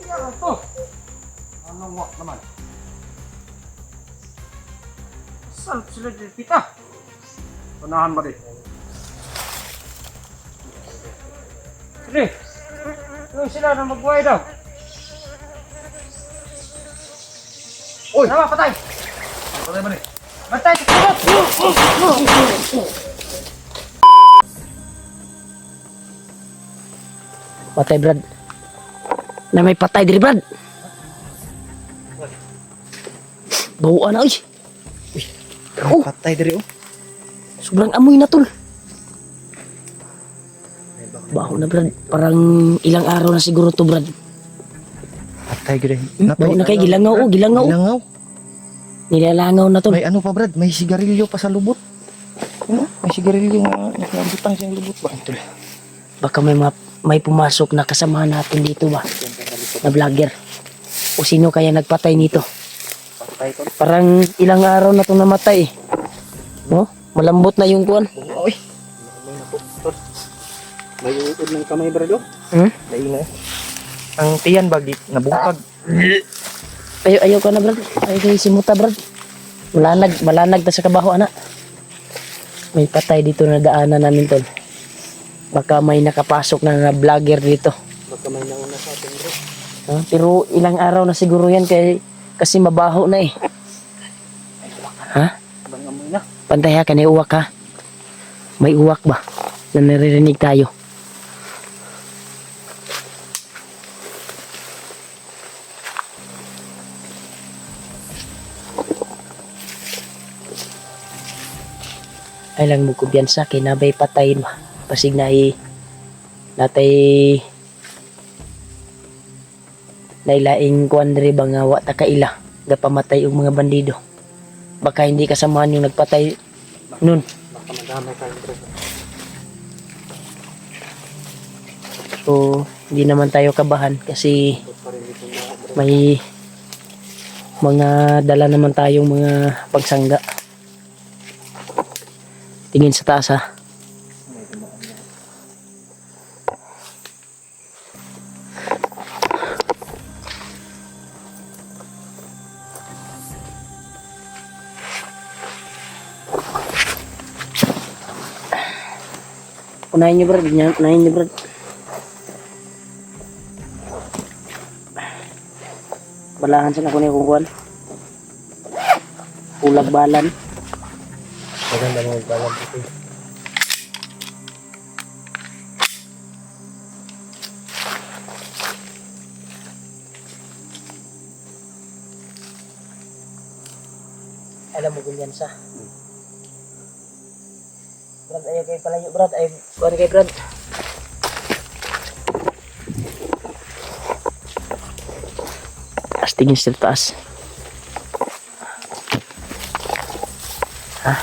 Yan to. Anong wak naman? Saan sila dipita? Panahan ba di? Sige. Yung sila na magbuhay daw. Uy! Tama, patay! Patay ba ni? Patay! Patay, Brad. Na may patay diri, Brad. Bawaan na, uy. Oh, Patay diri oh. sobrang amoy na, tol. Baho na, Brad. Parang ilang araw na siguro to, Brad. Patay gire. Baho na kay gilangaw, oh, gilangaw. Gilangaw. Nilalangaw na, tol. May ano pa Brad? May sigarilyo pa sa lubot. Ano? May sigarilyo nga nakabutang sa lubot ba? Ito. Baka may pumasok na kasama natin dito ba? Na vlogger. O sino kaya nagpatay nito? Patay to. Parang ilang araw na itong namatay. No? Malambot na yung kuwan. Uy. May na po. May uod ng kamay Brad oh. Kaingay. Ang tiyan bagi nabukag. Ayaw ka na, Brad. Ayaw kayo simuta, Brad. Malanag ta sa kabaho, anak. May patay dito na daanan namin, tol. Baka may nakapasok na vlogger dito. Baka may nauna sa atin bro. Pero ilang araw na siguro yan kasi mabaho na eh. Ha? Bang amoy na. Pantay ha, kanay uwak ha. May uwak ba? Na naririnig tayo. Ay lang mo kumpiyansa kay nabay patayin ba. Pasig na natay nailaing kuan diri ba nga wa ta kaila ga pamatay og mga bandido. Baka hindi kasamaan yung nagpatay nun. Baka madamay tayo bro. So hindi naman tayo kabahan kasi may mga dala naman tayong mga pagsangga. Tingin sa taas ha. Unahin niyo, Brad. Unahin niyo, Brad. Balahan sa nakunin kung kuhan. Ulag balan. Maganda mo balang ito. Alam mo ganyan sa. Brad, ayaw kayo palayo, Brad. Ayaw, kuhan kayo, Brad. Tingin sa taas. Ha?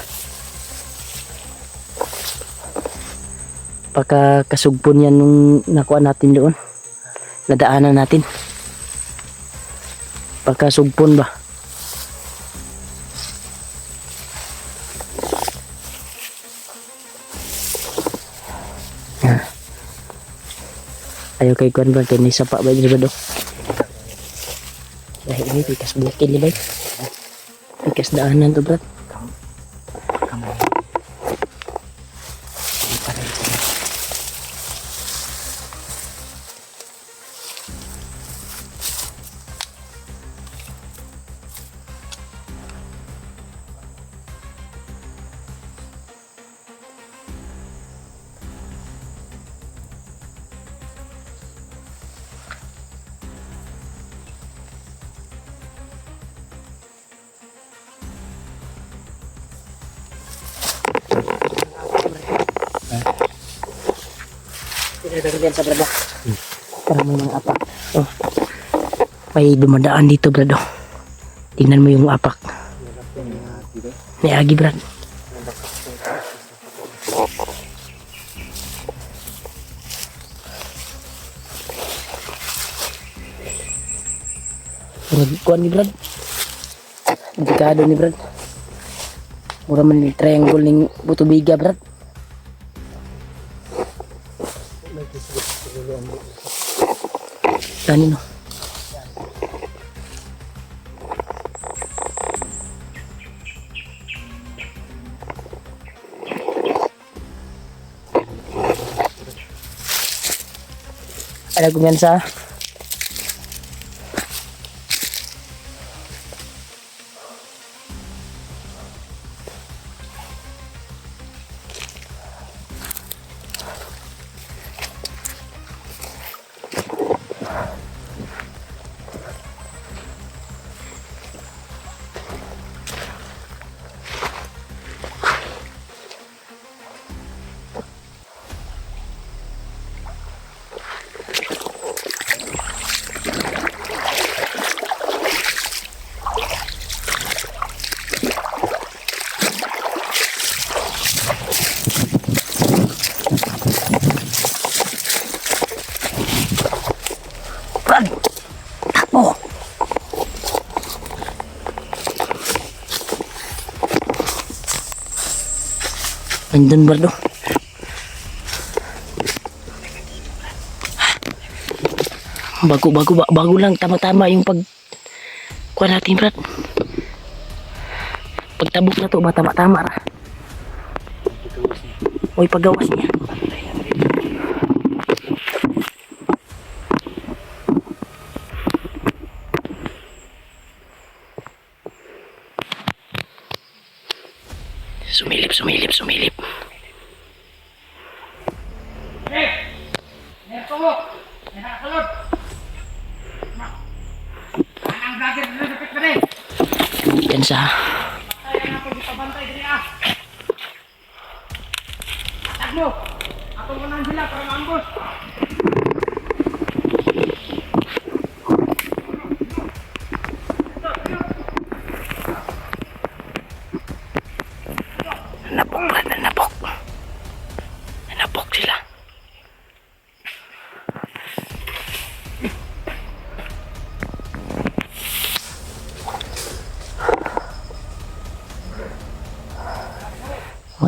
Pagka kasugpon yan nung nakuha natin doon. Nadaanan natin. Pagka sugpon ba? Ayaw kay kuhan ba? Kaya may sapa ba dito ba do? Dahil ini pikas bukid ni bay. Pikas daanan to, Brad. Pinagdagan sa Brad. Parang may mga apak. Oh. May dumadaan dito, Brad. Oh. Tingnan mo yung apak. May agi, Brad. Kuhan ni Brad. Delikado ni Brad. Mura man ni triangle ning butubiga, Brad. Kanino? Ada kumyansa. Brad! Takbo! Nandun, Brad, oh. Bago lang. Tama-tama yung kuha natin, Brad. Pagtabok na to ba, tama-tama ra. Uy, paggawas niya. Sumilip. Yan sa napok sila.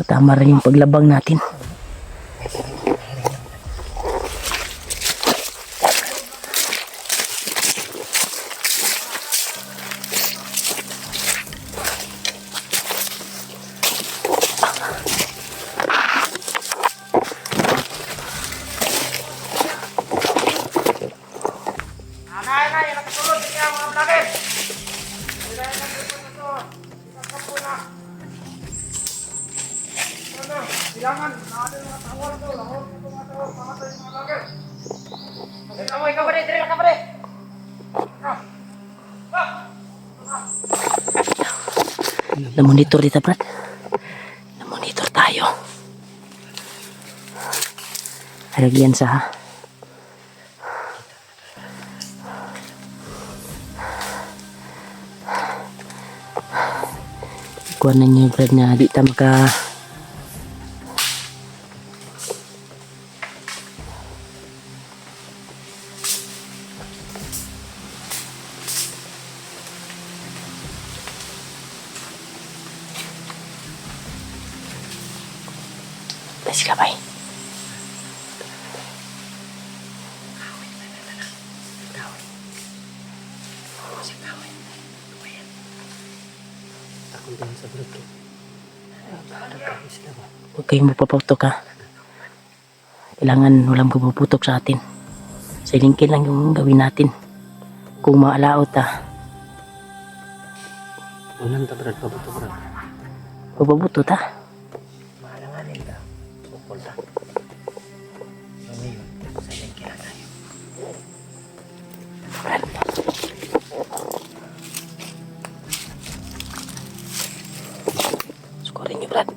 Tama rin yung paglabang natin. Na-monitor dito, Brad. Na-monitor tayo. Haragyan sa ikuan na niyo, Brad, na di ta maka sila bay. Huwag kayong mapaputok, ha. Kailangan walang puputok sa atin. Silingkin lang yung gawin natin. Kung maalaot, ha. Unang tabrad, pabuto, Brad. Papabutot, ha. Mahalanganin ka. Pupunta. Ngayon, silingkin lang tayo. Brad. Sukurin niyo, Brad.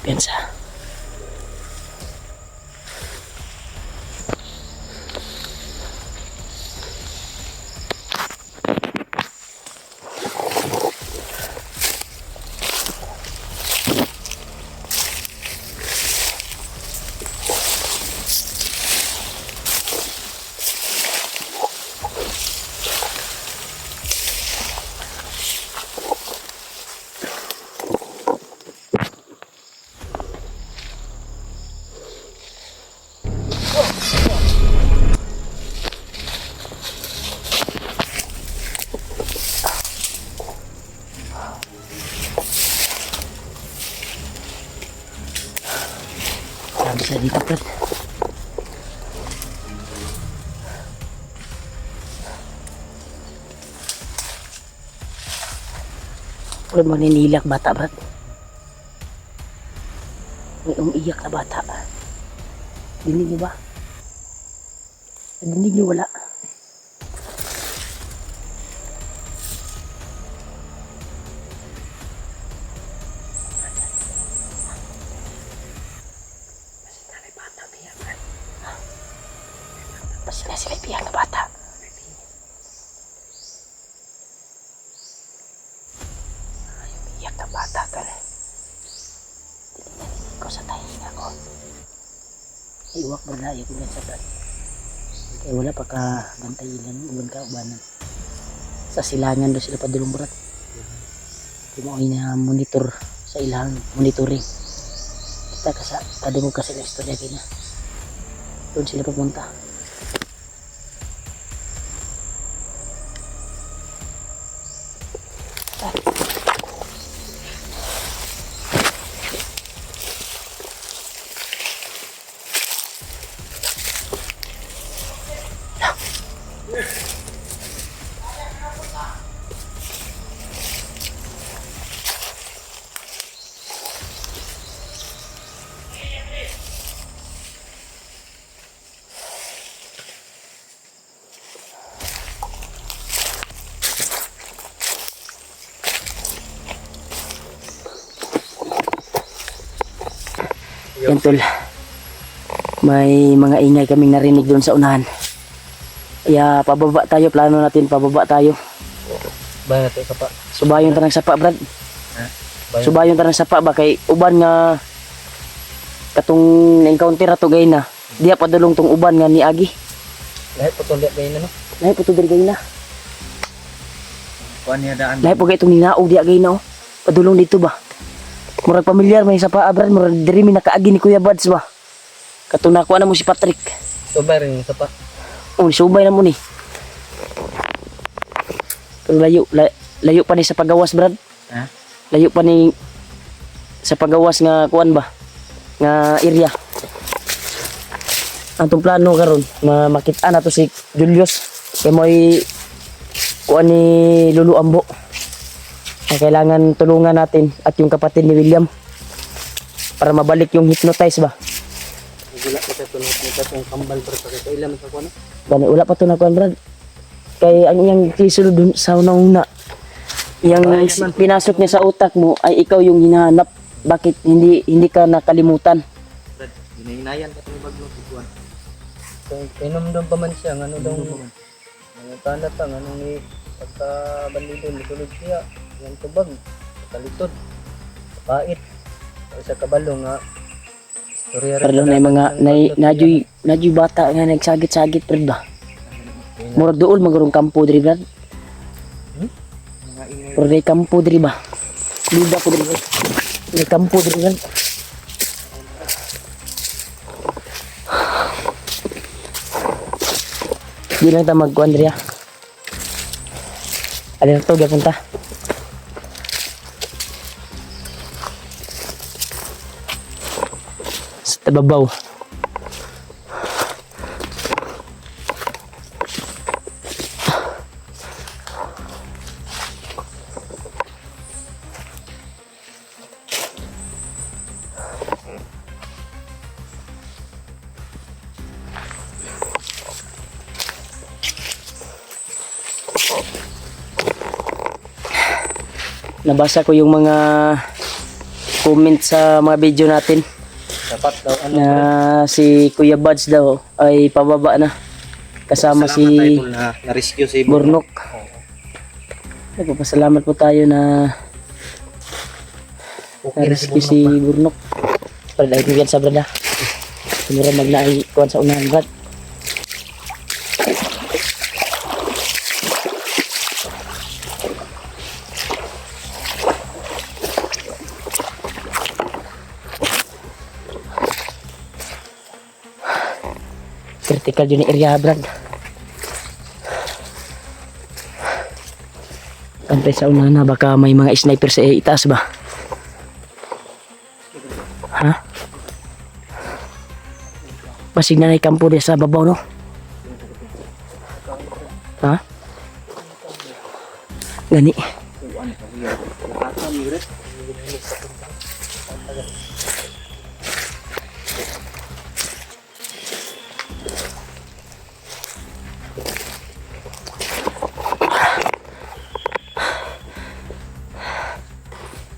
Piyansa. Sabi sa dito, Brad. Brad, maninilak bata, Brad. May umiiyak na bata. Dinig niyo ba? Dinig niyo wala? Basta na sila ipiyak na bata. Ay, umiiyak na bata ka na. Dininig ko sa tahinga ko. Iwak mo na, iwak mo sa Brad. Kaya wala pa ka bantayilan, uban ka, ubanan. Sa silangan doon sila padulong, Brad. Kaya mo na monitor sa ilang monitoring. Kita ka sa, kadimog kasi na istorya kanya. Doon sila pupunta. Yan tol, may mga ingay kaming narinig doon sa unahan. Kaya pababa tayo, plano natin pababa tayo. Bayan natin sapa. Subayon tanang sapa, Brad. Bayan. Subayon tanang sapa ba kay uban nga katong encounter ato gay na. Diya padulong tong uban nga ni Agi. Lahat po itong liat ganyan, no? Lahi po to diri gay na. Kuhan niya daan. Lahi po kay itong ninaog diya gay na, oh. Padulong dito ba? Murag pamilyar may sapa, Brad. Murag diri mi nakaagi ni Kuya Buds ba. Katong nakuha na mo si Patrick. So, bayan yung sapa. Oh, subay na mo ni. Pero layo pa ni sa pagawas, Brad. Ha? Layo pa ni sa pagawas nga kuan ba? Nga area. Antong plano karon nga makita na to si Julius kay mo'y kuan ni Lulu Ambo. Ang kailangan tulungan natin at yung kapatid ni William para mabalik yung hypnotize ba. Wala pa sa tulong nito yung kambal para sa kailan sa kuwan. Bani wala pa to na kuan, Brad. Kay ang iyang kisulod dun sa una. Yang pinasok niya sa utak mo ay ikaw yung hinahanap. Bakit hindi ka nakalimutan? Brad, hinahinayan ka itong baglo sa kuwan. Kung pinumdum pa man siya, ano daw mga tanata, ano ni pagka-bandido, nisulod siya, yung tubag, kalitod, pait, sa kabalo nga, Pero na mga nadyoy bata nga nagsagit-sagit, Brad ba? Murag doon magurong kampo diri, Brad. Pero may kampo diri ba? Luda ko diri. May kampo diri, Brad. Di lang ta magkuhan diri, ha? Alin to, gapunta. Sa tababaw. Nabasa ko yung mga nag-comment sa mga video natin Dapat daw ano. na si Kuya Buds daw ay pababa na. Kasama Salamat tayo, si tol, na rescue si Burnok. Oo. Nagpapasalamat po tayo na Okay na si na-rescue si Burnok. Burnok. Para dahil bigyan sa brada. Sumira magnaay kuhan sa unahan brad. Critical yun yung area brad. Antay sa unahan na baka may mga sniper sa itaas ba? Ha? Basig na kampo din sa babaw no? Ha? Gani.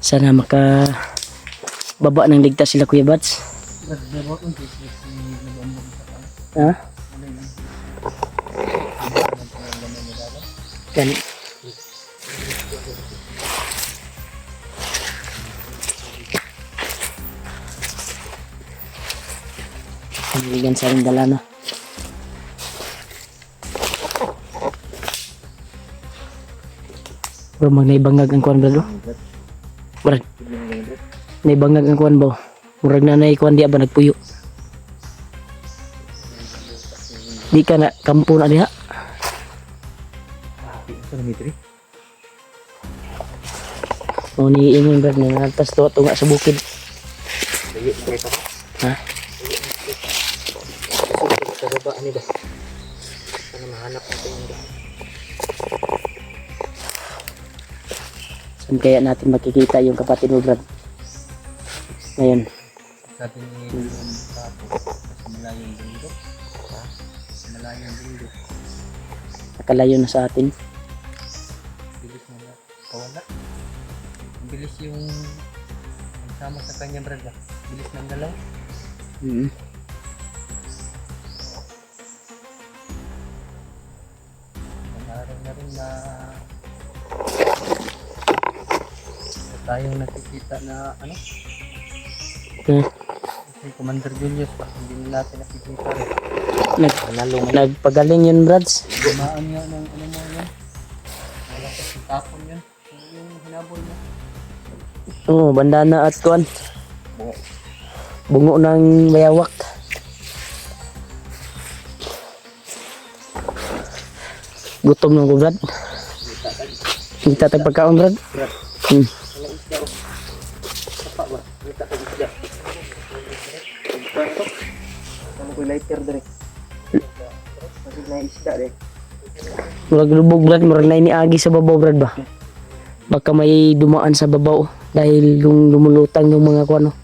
Sana maka baba ng ligtas sila Kuya Bats. Ha? Gani. Pangiligan sa rin dala na. Bro, mag naibangag ang kuwan bro. Brad, naibangag ang kuwan ba? Murag na naikuwan di ba nagpuyo. Di ka na kampo na diha. O ni ingon brad na nagtas to nga sa bukid. Ha? Sa baba ni ba? Sana mahanap natin yung daan. Saan kaya natin makikita yung kapatid mo brad? Ngayon. Sa atin yung kapo. Sa malayong bundok. Sa malayong bundok. Nakalayo na sa atin. Bilis mo na kawala. Ang bilis yung sama sa kanya brad ba? Bilis ng galaw. Araw na rin na tayong nakikita na ano si Commander Julius pa hindi na natin nakikita rin. Nagpagaling yun brads. Dumaan nga ng ano mo yun, wala pa si tapon yun yung hinabol mo. Oo, bandana at kuan. Bungo ng bayawak. Gutom na ko brad. Kita tag pagkaon brad. Walang isda o sapa ba? Kita ka isda ano ko lighter dre kasi na isda dre. Murag lubog brad, murag na iniagi sa babaw brad ba? Baka may dumaan sa babaw dahil yung lumulutang yung mga kuano.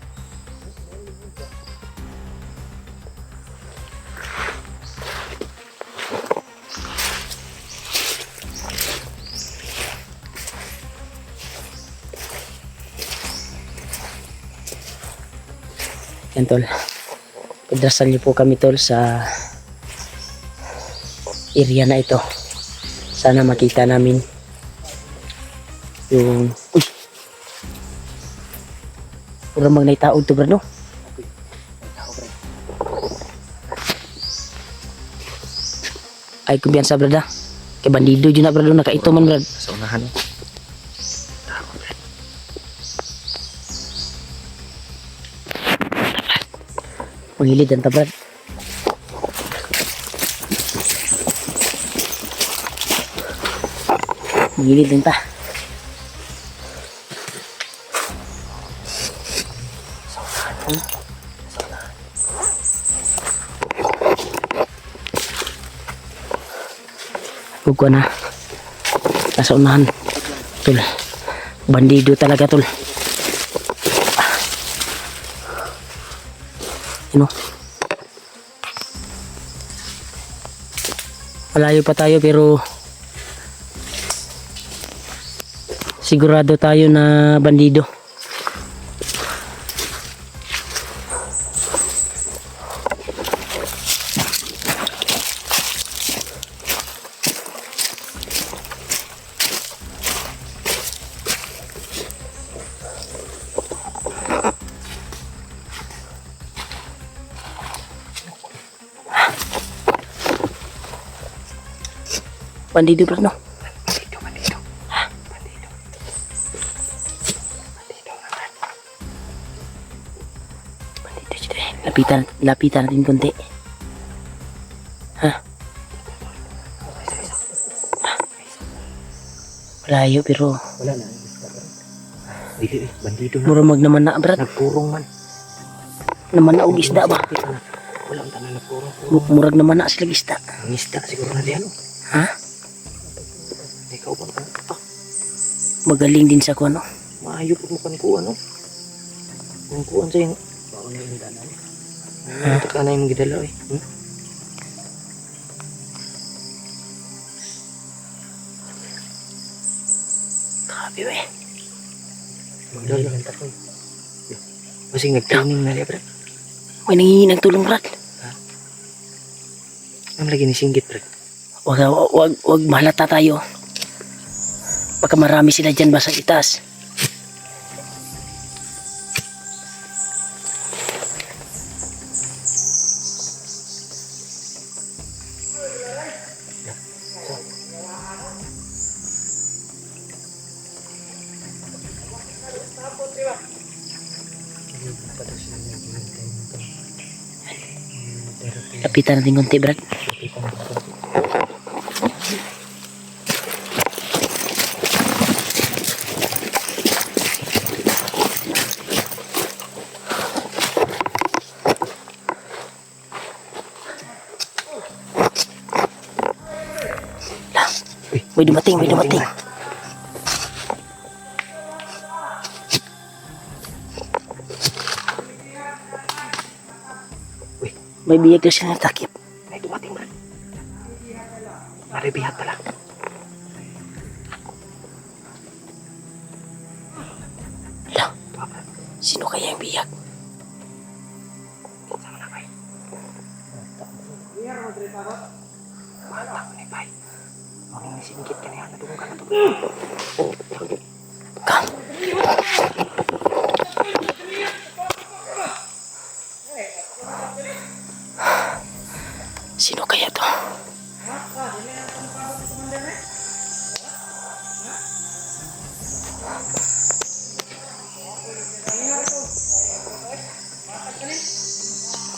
Yan tol. Padrasal niyo po kami tol sa area na ito. Sana makita namin yung pura mag naitaod to brad no? Ay kumbiyansa brad ah. Kay bandido dyan na brad nakaito man brad. Sa unahan Manghilid ang tabrad. Manghilid din ta. Huwag ko na. Nasa unahan. Tol. Bandido talaga tol. Ano? Malayo pa tayo pero sigurado tayo na bandido. bandido Brad no. Bandido. Bandido. Bandido na Brad. Bandido siya eh. Lapitan natin konti. Ha? Malayo pero Wala na. Dili bandido na. murag naman na Brad. Nagpurong man. Naman na og isda ba? Wala ang tanan nagpurong. Murag naman na sila isda. Ang isda siguro na diyan. Ha? Ikaw ba? Magaling din sa kuno. Maayo po mo kan kuan no. Kung kuan sa yung baon na yung tanan. Ito ka na yung gidala eh. Grabe eh. Magdala ng takoy. Masing nag-training na niya, Brad. May nangingi ng tulong Brad. Ang lagi ni singgit, Brad. Wag mahalata tayo. Baka marami sila dyan ba sa itaas. Lapitan natin konti Brad. May dumating. May biyag na siya natakip. May dumating, Brad. May bihag pala. Hala, sino kaya yung biyag? Sama na, Bay. Mata ko ni Bay. Ang singgit ka niya. Natulong ka. Oh, Kang, sino kaya to?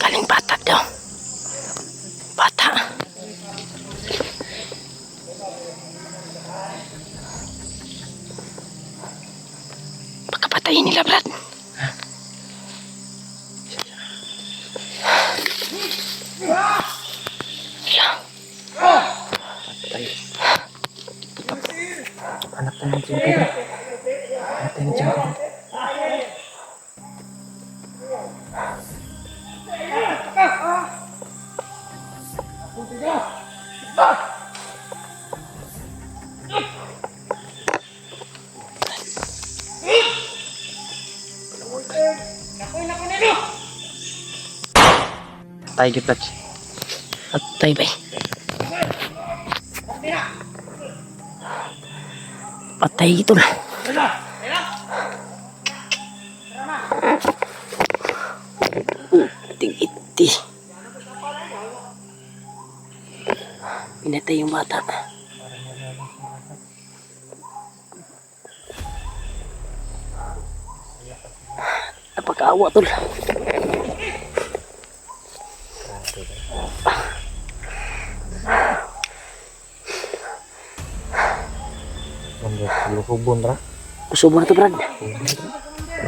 Galing bata daw. Bata. Pagkapatayin nila, Brad. Patay. Anak tayo ng tiyangko, Brad. Anak tayo ng tiyangko. Tayo di Brad. At tayo ba? Patay ito na. Iti. Pinatay yung bata. Napakaawa tol. Hubon ra. Kusubo na to Brad.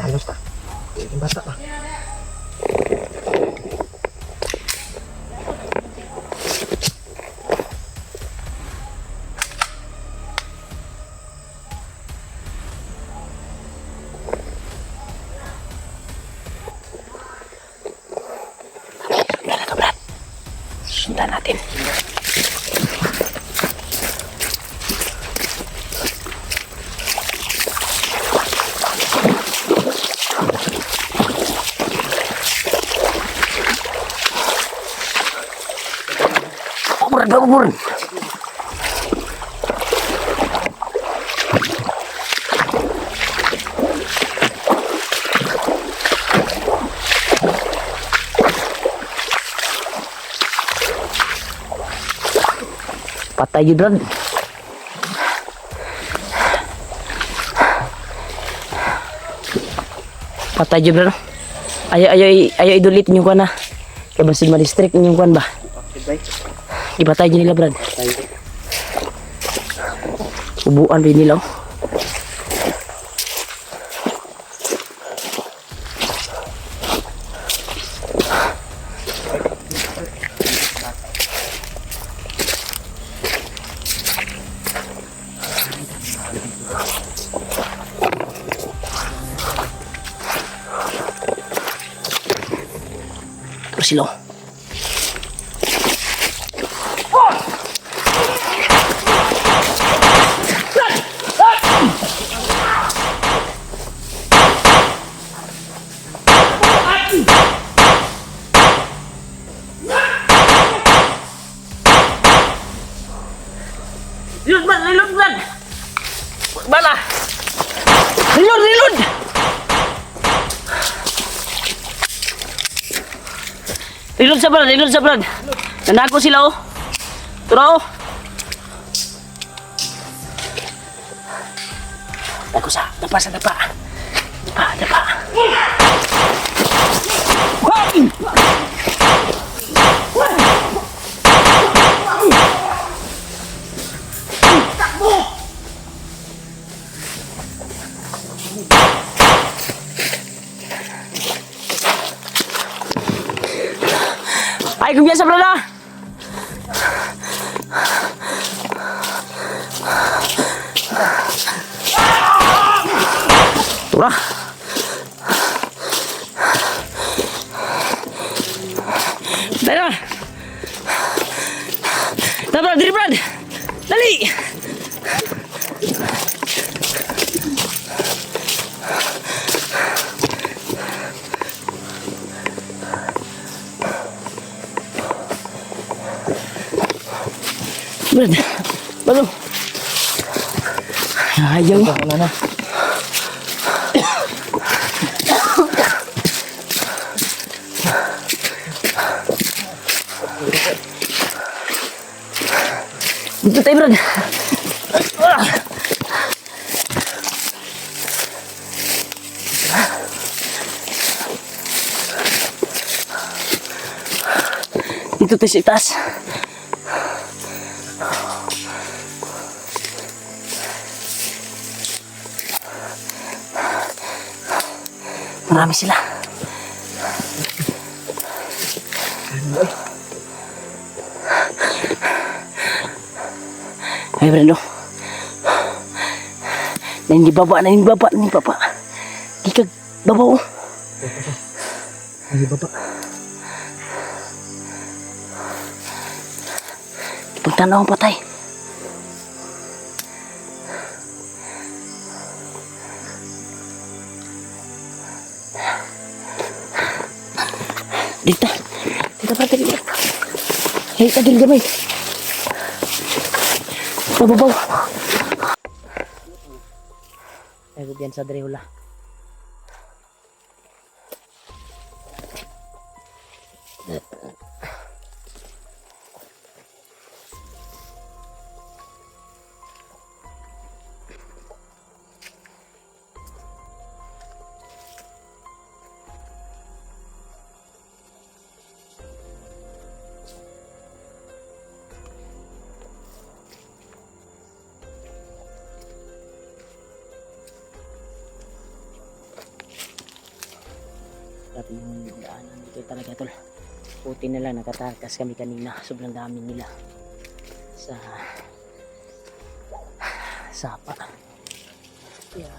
Halos ta. Yung bata pa. Sundan na to Brad. Sundan natin. Babur. Patay yun Brad. Patay dyan, bro. Ayaw idulit yung kuwan na. Kaya basin ma-district yung kuwan ba? Okay, bye. Ipatay dyan nila, Brad. Tayo. Ubuan rin nila, oh. Terus sila, oh. Reload, man! Reload, man! Bala! Reload! Reload! Reload sa Brad! Reload sa Brad! Nanako sila, oh! Tura, oh! Ako sa dapa, sa dapa! Dapa, dapa! Ay, kumpiyansa, Brad, ah! Tura! Tayo na! Tayo, Brad! Diri, Brad! Dali! Brad! Bago! Ayaw! Wala na. Dito tayo, Brad! Dito tayo sa itaas. Marami sila. Ay, Brando. Naning baba. Di ka baba, oh. Ay, baba. Pagtanaw ang patay. Dito. Dito, Brad. Dito. Hey, tagil gamay. Babaw. Ay, diyan sa Drehula. Grabe yung daanan dito talaga, tol. Puti na lang, nakatakas kami kanina. Sobrang dami nila sa sapa. Kaya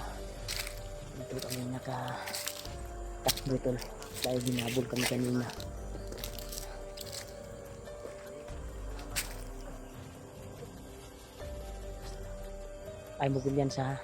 dito kami nakatakbo, tol. Dahil binabol kami kanina. Ay, bugol yan sa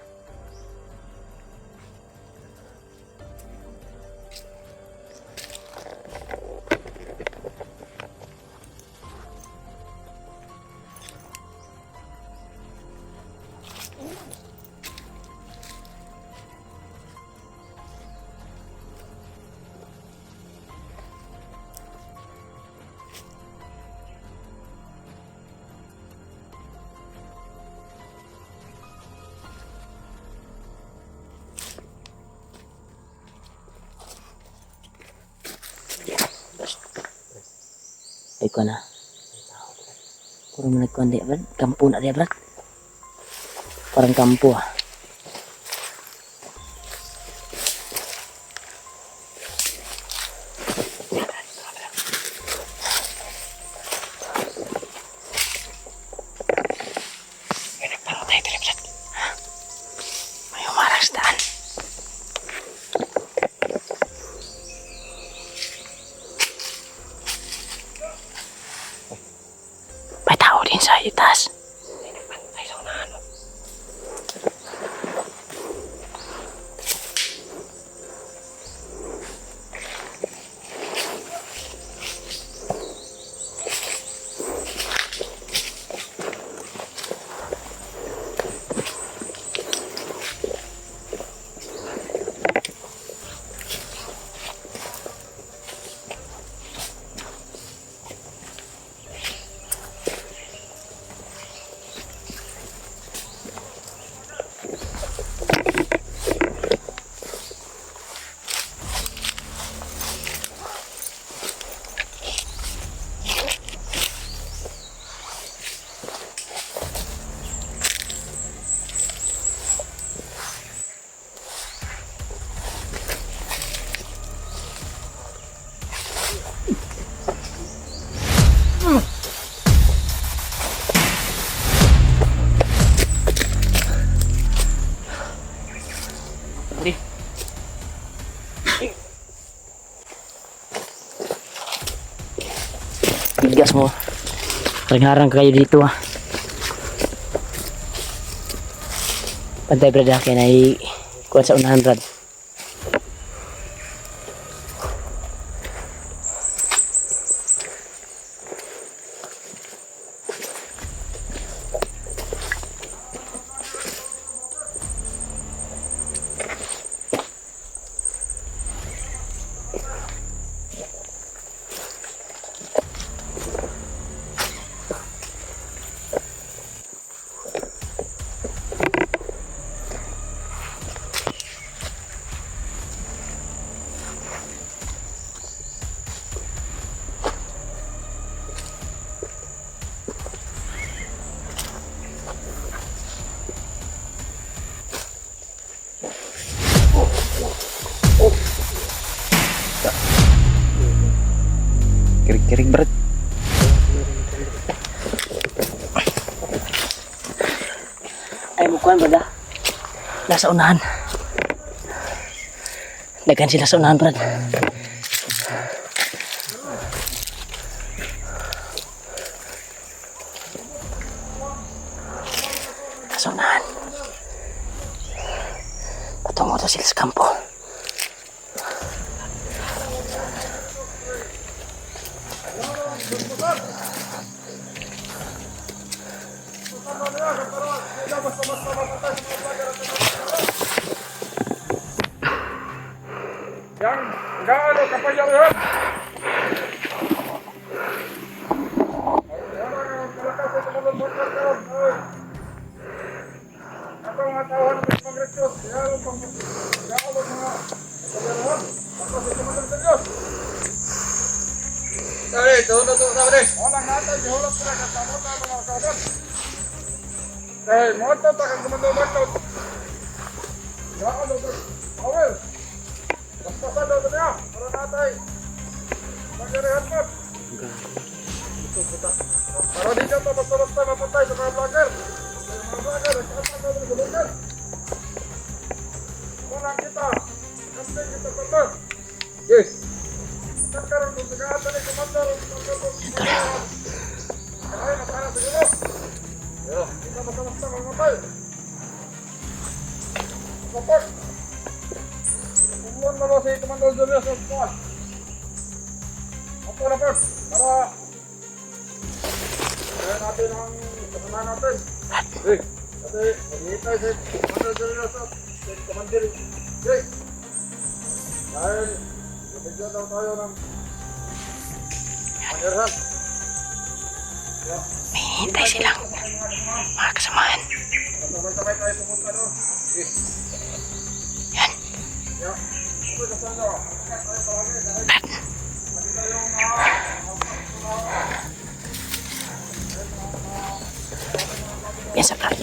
Ay ko na. Puro mo nagkuhan di, Brad. Kampo na di, Brad. Parang kampo, ah. Ay, nagparo tayo, Brad. May umarang sa daan. May tao din sa itas. Ay, sa unahan mo. Bigas mo. Harang-harang kayo dito, ah. Pantay, Brad, ah. Kaya kuha sa unahan, Brad. Kirig-kirig, Brad. Ay, mukuhan, Brad, ah. Nasa unahan. Dagan sila sa unahan, Brad. Nasa unahan. Patungo to sila sa kampo. Yang gaano kapangyarihan. Ako mga tawhan ng pag-recruit, gaano mga kapangyarihan. Ako sa sumunod sa Diyos. Dali, doon. Walang natin, ihulap sila kasama na mga kawan. Dahil moto, takang kumando. Gaano Awel. Basta daw niya, para natay. Magarihan mo. Para di ka basta mapatay sa mga vlogger. Mga vlogger, nagkasama ka ng vlogger. Unang kita, kasi kita pala. Yes. Nagkaroon kung nag-aata ni Commander. Kaya masana sa iyo. Kita basta mamatay. Support. Kumuhan mo si Commander Julius Osman. Ako na first, para kaya natin ang kasama natin. Kasi maghihintay si Commander Julius Osman, si Commander Jake. Dahil nabigyan daw tayo ng pangyarihan. May hintay silang mga kasamahan. Sabay-sabay tayo pumunta doon. Yan. Yeah. Okay, kasama. Tayo palagi. Dahil Biasa Brad.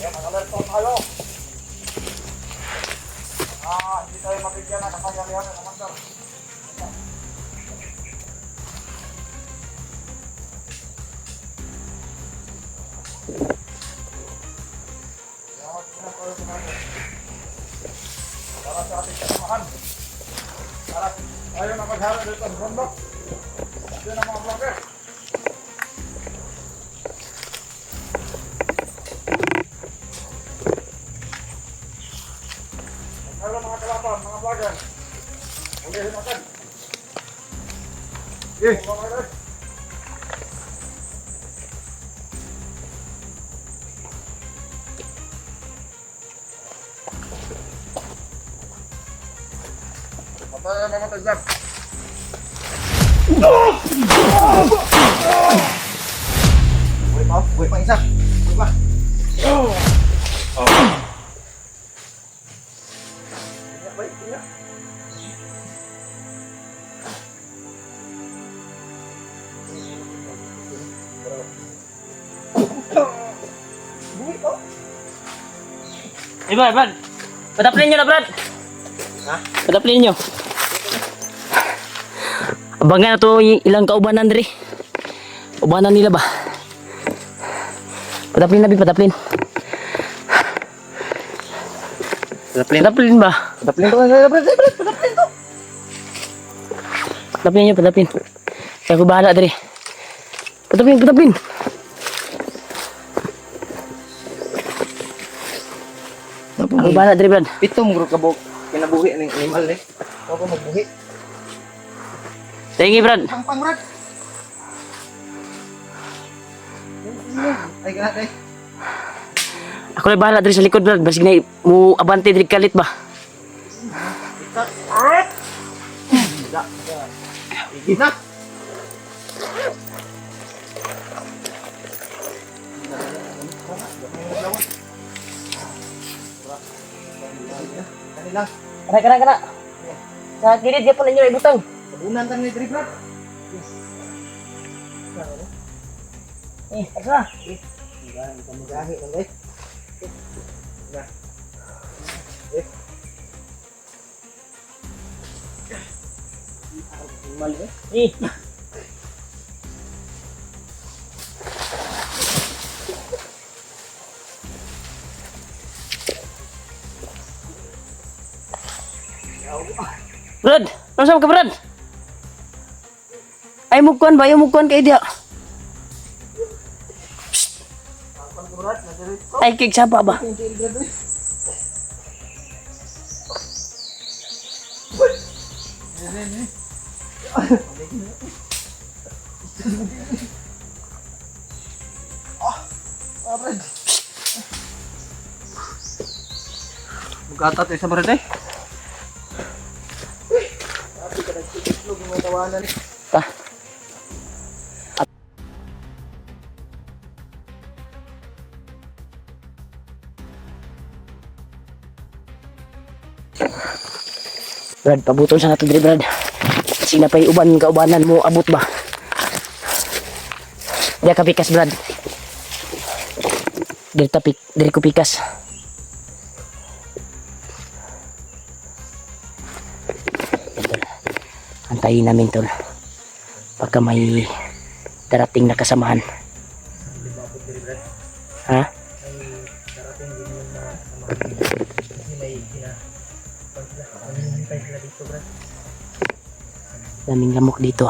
Ayan, mag-alert po tayo. Hindi tayo mabigyan ng kapangyarihan ng commander. Para sa ating kasamahan. Para tayo na maghala dito sa bundok. Diyan ang mga vlogger. Maghala mga kalaban, mga vlogger. Ulihin natin. Mga vlogger. Matay ang mamatay dyan. Buhay pa isa. Buhay pa. Brad. Pataplin nyo na, Brad. Ha? Pataplin nyo. Abangan na to ilang kaubanan diri. Ubanan nila ba? Pataplin na, pataplin. Pataplin ba? Pataplin to, pataplin to. Pataplin nyo, pataplin. Kaya ko bahala diri. Pataplin. Ako bahala diri, Brad. Pito mo kabog. Kinabuhi ng animal eh. Ako magbuhi. Tingi, Brad. Pang Brad. Ay ganat eh. Ako na bahala diri sa likod, Brad. Basig na mo abante diri kalit ba? Igit na. Kanila. Kana. Sa gilid gyapon ninyo ibutang. Sabunan tan ni Dri Brad. Asa? Enggak, kamu gahi lang guys. Ya. Mal eh. Brad, nasaan ka, Brad? Ay mugkuan ba? Yung mugkuan kay dia. Ay kig sapa ba? Magkata tayo sa Brad eh. Ta. Brad, pabuton sa nato diri, Brad. Sina pa'y kaubanan mo, abot ba? Diya ka pikas, Brad. Diri ko pikas. Antayin namin, tol. Pagka may darating na kasamahan. Ha? Daming lamok dito.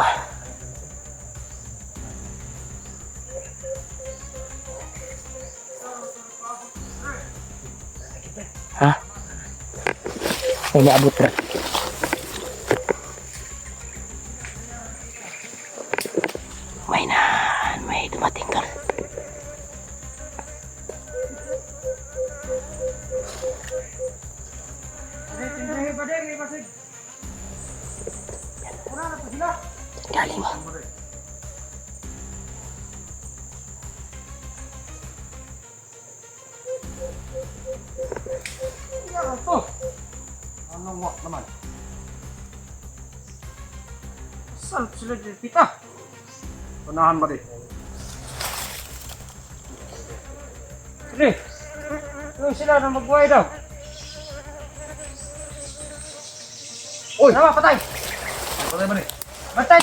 Ha? May naabot, Brad. May dumating, tol. Galing mo. Saan sila dyan? Pita! Unahan ba rin? Sige! Yung sila na magbuhay daw. Uy! Tama, patay! Patay ba rin? Patay!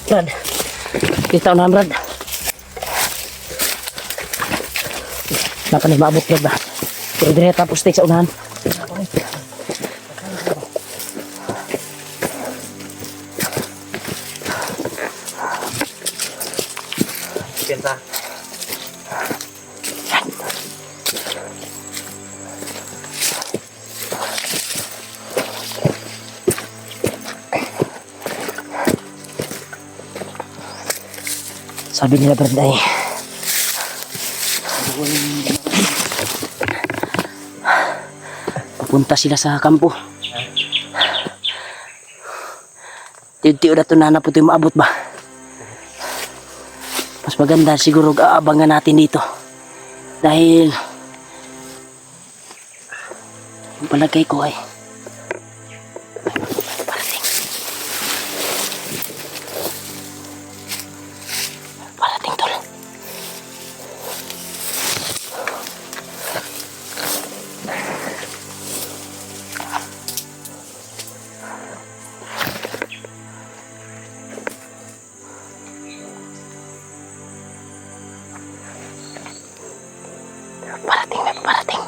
Brad. Kita na Brad. Napa ni maabot Brad ba? Pero dire tapos take sa unahan. Pinta. Sabi nila Brad ay pupunta sila sa kampo. Tiyo-tiyo na ito na po ito yung maabot ba? Mas maganda siguro aabangan natin dito. Dahil ang palagay ko ay parating. Parating tol. Parating.